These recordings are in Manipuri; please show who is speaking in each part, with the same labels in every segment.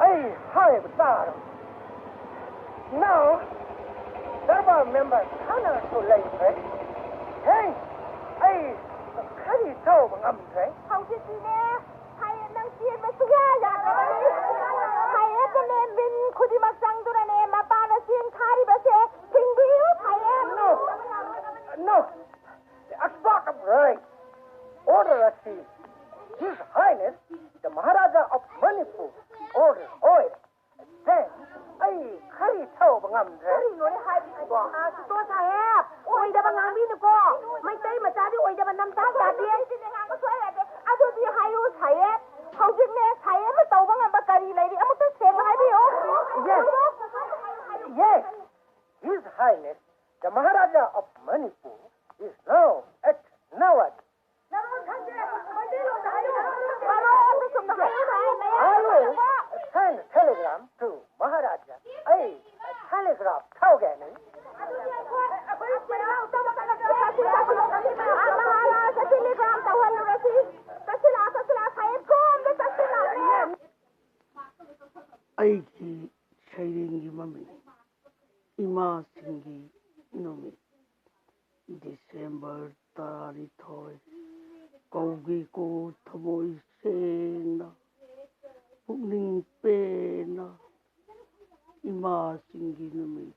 Speaker 1: Hey, hi, Batar. Now, there were members Hana to late. Hey, hey, Kari Tow,
Speaker 2: How did you know? I am not here, but I have the name in Kudimasangura name, a Banasian Karibase, Tingu,
Speaker 1: No, the spot of right. Order a seat. His Highness, the Maharaja of Manipur, order oil. Then, Kari Tow, Yes, His Highness, the Maharaja of Manipur, is now at Nawat. Send a telegram to Maharaja. Telegraph Taugani.
Speaker 3: Aiki Shairingi Mummy Imasing numit December 30 Kaugi ko thamoy sena Pugning pena Imasing numit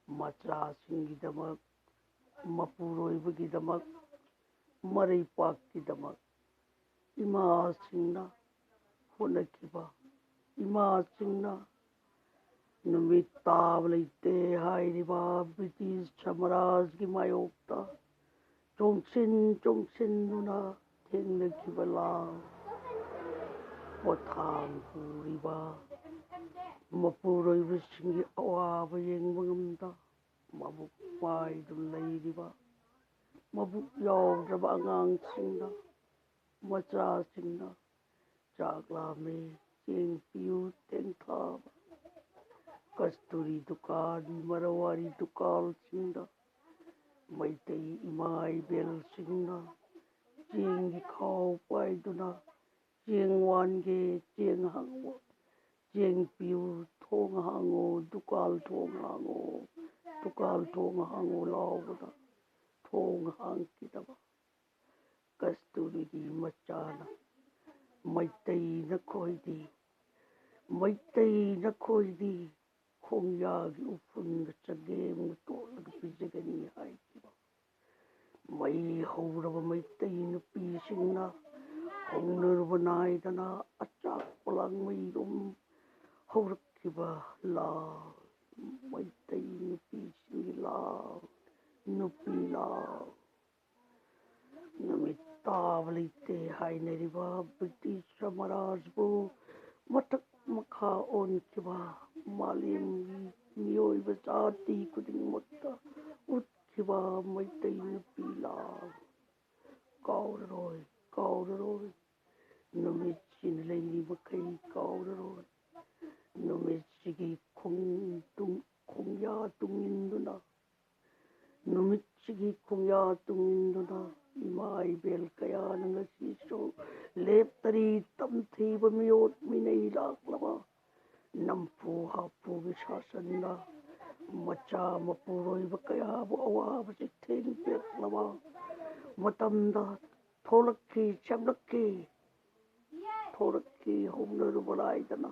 Speaker 3: Matrasing damak Mapuroy damak Maripak damak Imasing na Hunakiba Imasing na numit tablaite hairiba British Chamaraj ki mayokta Chongsin nuna Tengnakibala Potang puriba Mapuroy Vishingi Awaba Yengwamda Mabuk Pai Dulairiba Mabuk Yaw Drabangang Singna Macha Singna Chaklame Jeng Piu Tengtaba Kasturi Dukadi Marawari Dukal Singna Maitei Imai Bel Singna Jeng Kau Paiduna Jeng Wange Jeng Hangwa Jeng Piu Tong Hango Dukal Tong Hango Lawada Tong Hang Kitaba Kasturi Machana Maitei na koidi Kongyagi Ufun the Chagam Tolak Pijagani Haikiba Mai Horava Maitei Pisina Honurvanaidana Achak Palang Maidum Horakiba La Maitei Pisini La Nupi La Namitavlite Haineriva British Samarajbu Matak Makha on Kiba Malim Mio Vasati Kuding Mutta Utkiba Maitain Pila Kauroy Namichin Lady Makai Kauroy Namichigi Kung Ya Tunginduna Namichigi Kung Ya Tunginduna Imai Bel Kaya Nangasisho Leptari Tamthi Bamiot Minay Laklava Nampu Hapu Vishasana Macha Mapuroy Bakaya Awa Sitin Peklava Matamda Tolaki Chamlaki Tolaki Homer Balaidana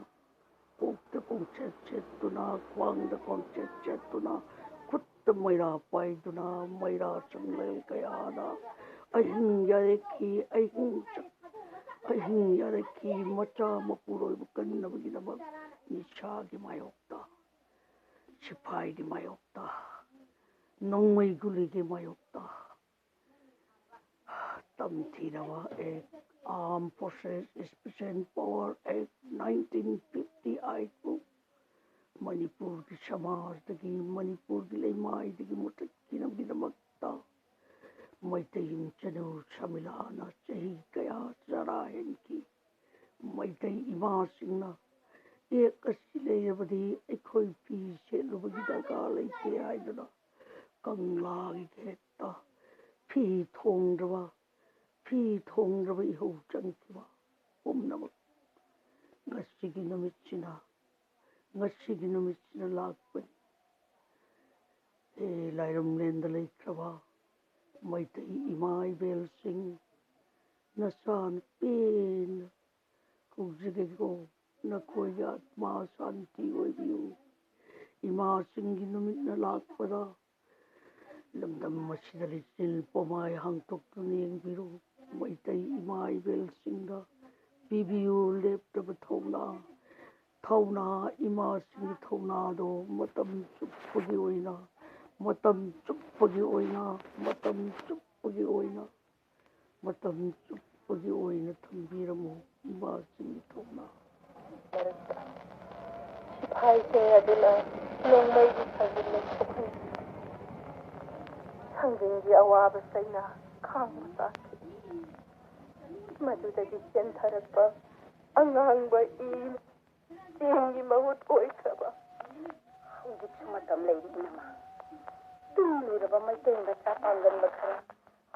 Speaker 3: Pokta Kong Chetuna Kwang the Kong Chetuna Kutta Maira Paiduna Maira Changle Kayana Ahin Yareki Ahin Yareki Macha Mapuro Bukan Nabagidaba Nishagi Mayokta Chipai di Mayokta Nongmay Guli di Mayokta Tamtinawa Act Armed Forces Special Power Act 1958 Manipur ki Samaj dagi Manipur ki Lemai dagi Mutakina Bidamakta Maitain Chanu Samilana Chahi Kaya Sarahen ki Maitai Imasing na Ek Asileyabadi Ekoi Pi Selubagida Galai Ke Aidana Kanglagi Keta Pi Tongdrawa ꯐꯤ ꯊꯣꯡꯗ꯭ꯔꯕ ꯏꯍꯧ ꯆꯪꯈꯤꯕ ꯄꯨꯝꯅꯃꯛ ꯉꯁꯤꯒꯤ ꯅꯨꯃꯤꯠꯁꯤꯅ ꯂꯥꯛꯄꯅꯤ. ꯍꯦ ꯂꯥꯏꯔꯝꯂꯦꯟꯗ ꯂꯩꯈ꯭ꯔꯕ ꯃꯩꯇꯩ ꯏꯃꯥ ꯏꯕꯦꯜꯁꯤꯡ, ꯅꯁꯥꯅ ꯄꯦꯟꯅ ꯍꯧꯖꯤꯛꯀꯣ ꯅꯈꯣꯏꯒꯤ ꯑꯥꯠꯃꯥ ꯁꯥꯟꯇꯤ ꯑꯣꯏꯕꯤꯌꯨ. ꯏꯃꯥꯁꯤꯡꯒꯤ ꯅꯨꯃꯤꯠꯅ ꯂꯥꯛꯄꯗ ꯂꯝꯗꯝ ꯑꯁꯤꯗ ꯂꯩꯆꯤꯜ ꯄꯣꯃꯥꯏ ꯍꯥꯡꯗꯣꯛꯇꯨꯅ ꯌꯦꯡꯕꯤꯔꯨ. ꯃꯩꯇꯩ ꯏꯃꯥ ꯏꯕꯦꯜꯁꯤꯡꯗ ꯄꯤꯕꯤꯌꯨ ꯂꯦꯞꯇꯕ ꯊꯧꯅꯥ. ꯏꯃꯥꯁꯤꯡꯒꯤ ꯊꯧꯅꯥꯗꯣ ꯃꯇꯝ ꯆꯨꯞꯄꯒꯤ ꯑꯣꯏꯅ ꯊꯝꯕꯤꯔꯝꯃꯨ ꯏꯃꯥꯁꯤꯡꯒꯤ ꯊꯧꯅꯥ.
Speaker 2: ꯁꯤꯐꯥꯏꯁꯤꯡ ꯑꯗꯨꯅ ꯅꯣꯡꯃꯩꯒꯤ ꯁꯥꯖꯤꯜ ꯊꯣꯛꯍꯟꯈꯤ. ꯁꯪꯖꯤꯟꯒꯤ ꯑꯋꯥꯕ ꯆꯩꯅꯥ ꯈꯥꯡꯕ ꯇꯥꯈꯤ. ꯃꯗꯨꯗꯒꯤ ꯆꯦꯟꯊꯔꯛꯄ ꯑꯉꯥꯡꯕ ꯆꯦꯡꯒꯤ ꯃꯍꯨꯠ ꯑꯣꯏꯈ꯭ꯔꯕ. ꯍꯧꯖꯤꯛꯁꯨ ꯃꯇꯝ ꯂꯩꯔꯤ ꯏꯃꯥ. ꯇꯨꯝꯂꯨꯔꯕ ꯃꯩꯇꯩ ꯃꯆꯥ ꯄꯥꯡꯒꯟꯕ ꯈꯔ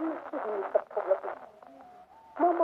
Speaker 2: ꯉꯁꯤꯗꯤ ꯃꯤꯀꯞ ꯊꯣꯛꯂꯛꯏ. ꯃꯃꯥ